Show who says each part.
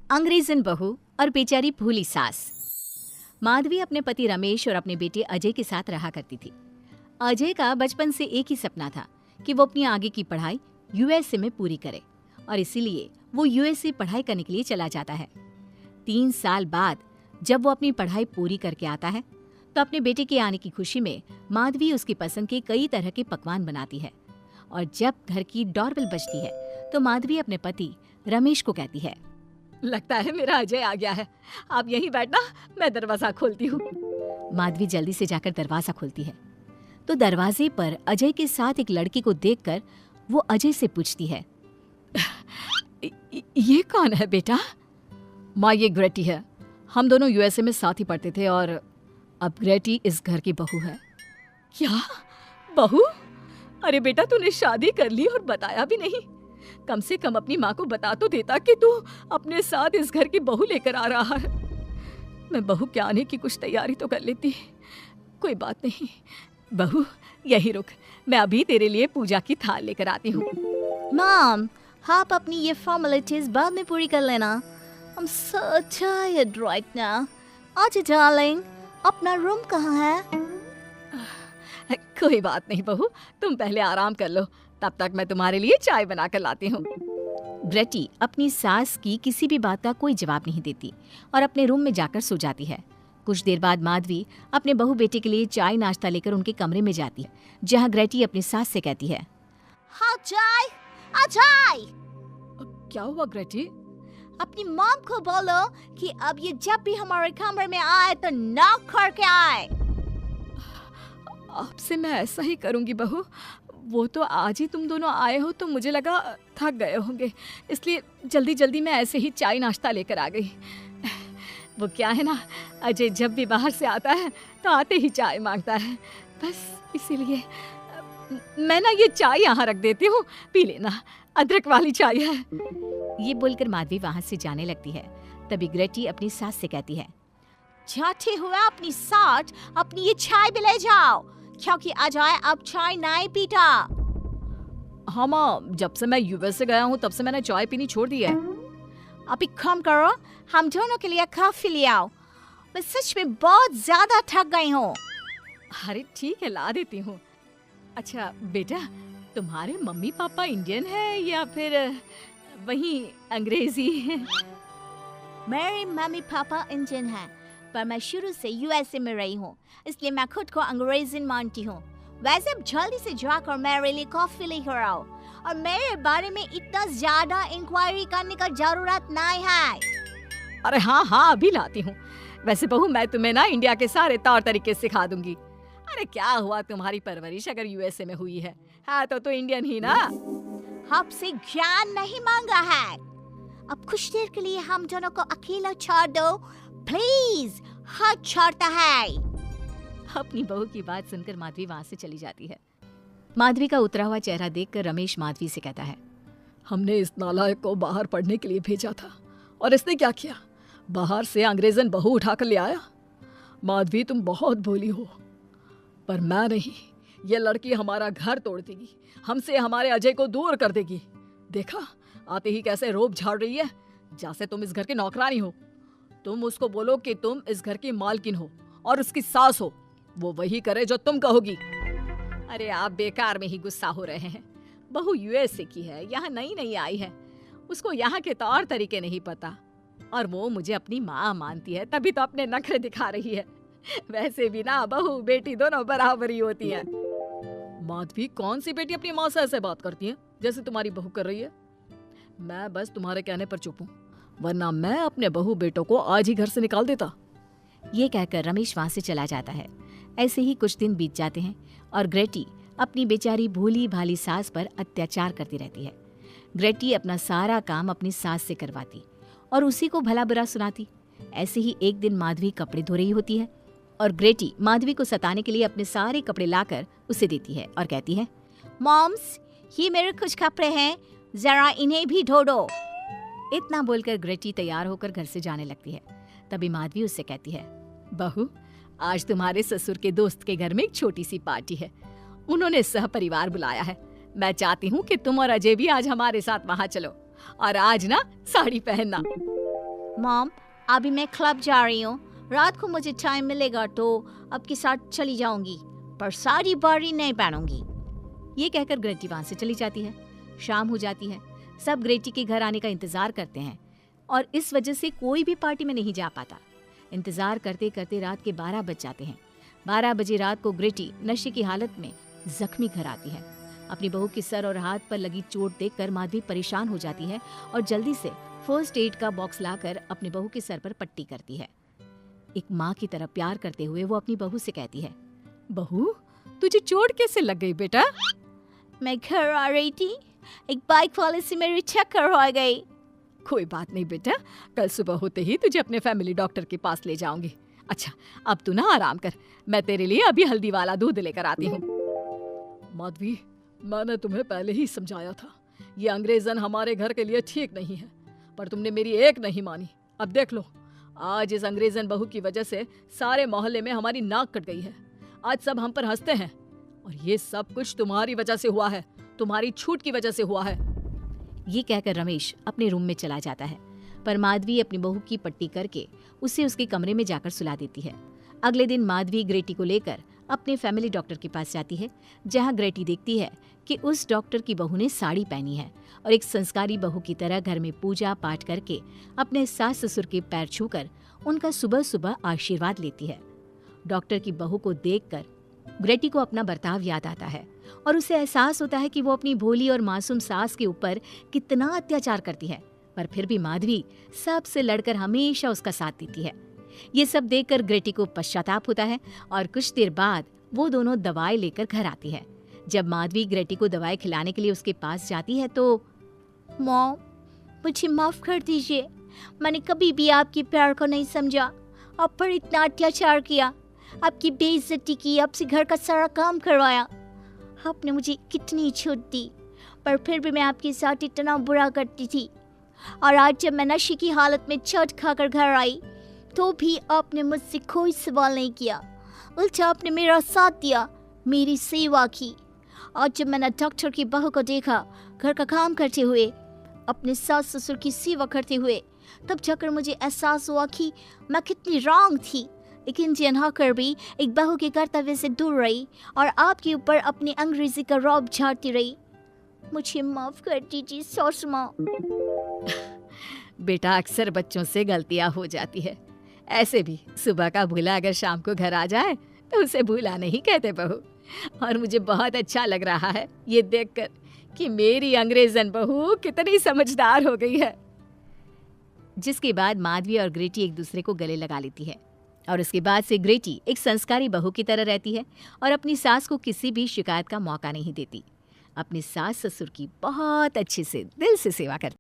Speaker 1: अंग्रेजन बहू और बेचारी भोली सास। माधवी अपने पति रमेश और अपने बेटे अजय के साथ रहा करती थी। अजय का बचपन से एक ही सपना था कि वो अपनी आगे की पढ़ाई यूएसए में पूरी करे और इसीलिए वो यूएसए पढ़ाई करने के लिए चला जाता है। 3 साल बाद जब वो अपनी पढ़ाई पूरी करके आता है तो अपने बेटे के आने की खुशी में माधवी उसकी पसंद के कई तरह के पकवान बनाती है और जब घर की डोरबेल बजती है तो माधवी अपने पति रमेश को कहती है,
Speaker 2: लगता है मेरा अजय आ गया है, आप यहीं बैठना, मैं दरवाजा खोलती हूँ।
Speaker 1: माधवी जल्दी से जाकर दरवाजा खोलती है तो दरवाजे पर अजय के साथ एक लड़की को देखकर वो अजय से पूछती है,
Speaker 2: ये कौन है बेटा? माँ, ये ग्रेटी है। हम दोनों यूएसए में साथ ही पढ़ते थे और अब ग्रेटी इस घर की बहू है। क्या बहू? अरे बेटा, तूने शादी कर ली और बताया भी नहीं। कम से कम अपनी माँ को बता तो देता कि तू अपने साथ इस घर की बहू लेकर आ रहा है। मैं बहू के आने की कुछ तैयारी तो कर लेती। कोई बात नहीं बहू, यही रुक, मैं अभी तेरे लिए पूजा की थाल लेकर आती हूँ।
Speaker 3: मॉम, आप अपनी ये फॉर्मेलिटीज बाद में पूरी कर लेना। I'm so tired right now. अच्छा डार्लिंग, अपना रूम कहाँ है?
Speaker 2: कोई बात नहीं बहू, तुम पहले आराम कर लो, तब तक मैं तुम्हारे लिए चाय बना कर लाती हूँ।
Speaker 1: ग्रेटी अपनी सास की किसी भी बात का कोई जवाब नहीं देती और अपने रूम में जाकर सो जाती है। कुछ देर बाद माधवी अपने बहू बेटे के लिए चाय नाश्ता लेकर उनके कमरे में जाती है, जहाँ ग्रेटी अपनी सास से कहती है,
Speaker 3: हाँ चाय, अजय।
Speaker 2: क्या हुआ ग्रेटी?
Speaker 3: अपनी मॉम को बोलो कि अब ये जब भी हमारे कमरे में आए तो नॉक करके आए।
Speaker 2: आपसे मैं ऐसा ही करूंगी बहू। वो तो आज ही तुम दोनों आए हो तो मुझे लगा थक गए होंगे, इसलिए जल्दी जल्दी मैं ऐसे ही चाय नाश्ता लेकर आ गई। वो क्या है ना, अजय जब भी बाहर से आता है तो आते ही चाय मांगता है, बस इसीलिए मैं ना ये चाय यहाँ रख देती हूँ, पी लेना, अदरक वाली चाय है।
Speaker 1: ये बोलकर माधवी वहाँ से जाने लगती है। तभी ग्रेटी अपनी सास से कहती है,
Speaker 3: जाते हुए अपनी साथ अपनी ये चाय भी ले जाओ, क्योंकि अजय अब चाय नहीं पीता।
Speaker 2: हाँ माँ, जब से मैं यूएस से गया हूँ तब से मैंने चाय पीनी छोड़ दी है।
Speaker 3: अब एक काम करो, हम दोनों के लिए कॉफी ले आओ, मैं सच में बहुत ज्यादा थक गई हूँ।
Speaker 2: अरे ठीक है, ला देती हूँ। अच्छा बेटा, तुम्हारे मम्मी पापा इंडियन है या फिर वही अंग्रेजी है?
Speaker 3: मेरे मम्मी पापा इंडियन हैं, पर मैं शुरू से यूएसए में रही हूँ, इसलिए मैं खुद को अंग्रेजन मानती हूँ। वैसे अब जल्दी से जाकर मेरे लिए कॉफी लेकर आओ, और मेरे बारे में इतना ज्यादा इंक्वायरी करने का जरूरत नहीं है।
Speaker 2: अरे हाँ, अभी लाती हूँ। वैसे बहू, मैं तुम्हें ना इंडिया के सारे तौर तरीके सिखा दूंगी। अरे क्या हुआ, तुम्हारी परवरिश अगर यूएसए में हुई है तो इंडियन ही ना।
Speaker 3: आपसे ज्ञान नहीं मांगा है, अब कुछ देर के लिए हम दोनों को अकेला छोड़ दो प्लीज, हाथ छोड़ता है।
Speaker 1: अपनी बहू की बात सुनकर माधवी वहाँ से चली जाती है। माधवी का उतरा हुआ चेहरा देखकर रमेश माधवी से कहता है,
Speaker 2: हमने इस नालायक को बाहर पढ़ने के लिए भेजा था और इसने क्या किया, बाहर से अंग्रेजन बहू उठाकर ले आया। माधवी, तुम बहुत भोली हो, पर मैं नहीं, ये लड़की हमारा घर तोड़ देगी, हमसे हमारे अजय को दूर कर देगी। देखा, आते ही कैसे रोब झाड़ रही है, जैसे तुम इस घर की नौकरानी हो। तुम उसको बोलो कि तुम इस घर की मालकिन हो और उसकी सास हो, वो वही करे जो तुम कहोगी। अरे आप बेकार में ही गुस्सा हो रहे हैं। बहू यूएसए की है, यहाँ नई नई आई है, उसको यहाँ के तौर तरीके नहीं पता, और वो मुझे अपनी माँ मानती है, तभी तो अपने नखरे दिखा रही है। वैसे भी ना बहू बेटी दोनों बराबरी होती है। माधवी, कौन सी बेटी अपनी माँ से ऐसे बात करती है जैसे तुम्हारी बहू कर रही है? मैं बस तुम्हारे कहने पर चुप हूँ, वरना मैं अपने बहू बेटों को आज ही घर से निकाल देता।
Speaker 1: ये कहकर रमेश वहाँ से चला जाता है। ऐसे ही कुछ दिन बीत जाते हैं और ग्रेटी अपनी बेचारी भोली भाली सास पर अत्याचार करती रहती है। ग्रेटी अपना सारा काम अपनी सास से करवाती और उसी को भला बुरा सुनाती। ऐसे ही एक दिन माधवी कपड़े धो रही होती है और ग्रेटी माधवी को सताने के लिए अपने सारे कपड़े लाकर उसे देती है और कहती है,
Speaker 3: मॉम्स, ये मेरे कुछ कपड़े हैं, जरा इन्हें भी धो दो।
Speaker 1: इतना बोलकर ग्रेटी तैयार होकर घर से जाने लगती है। तभी माधवी उससे कहती है,
Speaker 2: बहू, आज तुम्हारे ससुर के दोस्त के घर में एक छोटी सी पार्टी है, उन्होंने सह परिवार बुलाया है। मैं चाहती हूँ कि तुम और अजय भी आज हमारे साथ वहाँ चलो, और आज ना साड़ी पहनना।
Speaker 3: मॉम, अभी मैं क्लब जा रही हूँ। रात को मुझे टाइम मिलेगा तो आपके साथ चली जाऊंगी, पर सारी बारी नहीं पहनूंगी।
Speaker 1: ये कहकर ग्रेटी वहां से चली जाती है। शाम हो जाती है। सब ग्रेटी के घर आने का इंतजार करते हैं और इस वजह से कोई भी पार्टी में नहीं जा पाता। इंतजार करते करते रात के 12 बज जाते हैं। 12 बजे रात को ग्रेटी नशे की हालत में जख्मी घर आती है। अपनी बहू के सर और हाथ पर लगी चोट देखकर माधवी परेशान हो जाती है और जल्दी से फर्स्ट एड का बॉक्स लाकर अपनी बहू के सर पर पट्टी करती है। एक माँ की तरह प्यार करते हुए वो अपनी बहू से कहती है,
Speaker 2: बहू, तुझे चोट कैसे लग गई बेटा?
Speaker 3: मैं घर आ रही थी, एक बाइक वाले से मेरी चक्कर हो गई।
Speaker 2: कोई बात नहीं बेटा, कल सुबह होते ही तुझे अपने फैमिली डॉक्टर के पास ले जाऊंगी। अच्छा, अब तू ना आराम कर, मैं तेरे लिए अभी हल्दी वाला दूध लेकर आती हूँ। माधवी, मैंने तुम्हें पहले ही समझाया था, ये अंग्रेजन हमारे घर के लिए ठीक नहीं है, पर तुमने मेरी एक नहीं मानी। अब देख लो, आज इस अंग्रेजन बहू की वजह से सारे मोहल्ले में हमारी नाक कट गई है। आज सब हम पर हंसते हैं और ये सब कुछ तुम्हारी वजह से हुआ है, तुम्हारी छूट की वजह से हुआ है।
Speaker 1: ये कहकर रमेश अपने रूम में चला जाता है, पर माधवी अपनी बहू की पट्टी करके उसे उसके कमरे में जाकर सुला देती है। अगले दिन माधवी ग्रेटी को लेकर अपने फैमिली डॉक्टर के पास जाती है, जहां ग्रेटी देखती है कि उस डॉक्टर की बहू ने साड़ी पहनी है और एक संस्कारी बहू की तरह घर में पूजा पाठ करके अपने सास ससुर के पैर छूकर उनका सुबह सुबह आशीर्वाद लेती है। डॉक्टर की बहू को देखकर ग्रेटी को अपना बर्ताव याद आता है और उसे एहसास होता है कि वो अपनी भोली और मासूम सास के ऊपर कितना अत्याचार करती है, पर फिर भी माधवी सबसे लड़कर हमेशा उसका साथ देती है। ये सब देखकर ग्रेटी को पश्चाताप होता है और कुछ देर बाद वो दोनों दवाई लेकर घर आती है। जब माधवी ग्रेटी को दवाई खिलाने के लिए उसके पास जाती है तो
Speaker 3: मॉम, मुझे माफ कर दीजिए, मैंने कभी भी आपके प्यार को नहीं समझा, आप पर इतना अत्याचार किया, आपकी बेइज्जती की, आपसे घर का सारा काम करवाया। आपने मुझे कितनी छूट दी, पर फिर भी मैं आपके साथ इतना बुरा करती थी। और आज जब मैं नशे की हालत में चोट खाकर घर आई तो भी आपने मुझसे कोई सवाल नहीं किया, उल्टा आपने मेरा साथ दिया, मेरी सेवा की। और जब मैंने डॉक्टर की बहू को देखा घर का काम करते हुए, अपने सास ससुर की सेवा करते हुए, तब जाकर मुझे एहसास हुआ कि मैं कितनी रॉन्ग थी। एक इंडियन होकर भी एक बहू के कर्तव्य से दूर रही और आपके ऊपर अपनी अंग्रेजी का रौब झाड़ती रही। मुझे माफ कर दीजिए सासू माँ।
Speaker 1: बेटा, अक्सर बच्चों से गलतियां हो जाती है। ऐसे भी सुबह का भूला अगर शाम को घर आ जाए तो उसे भूला नहीं कहते बहू। और मुझे बहुत अच्छा लग रहा है ये देखकर कि मेरी अंग्रेजन बहू कितनी समझदार हो गई है। जिसके बाद माधवी और ग्रेटी एक दूसरे को गले लगा लेती है और उसके बाद से ग्रेटी एक संस्कारी बहू की तरह रहती है और अपनी सास को किसी भी शिकायत का मौका नहीं देती। अपनी सास ससुर की बहुत अच्छे से दिल से सेवा करती है।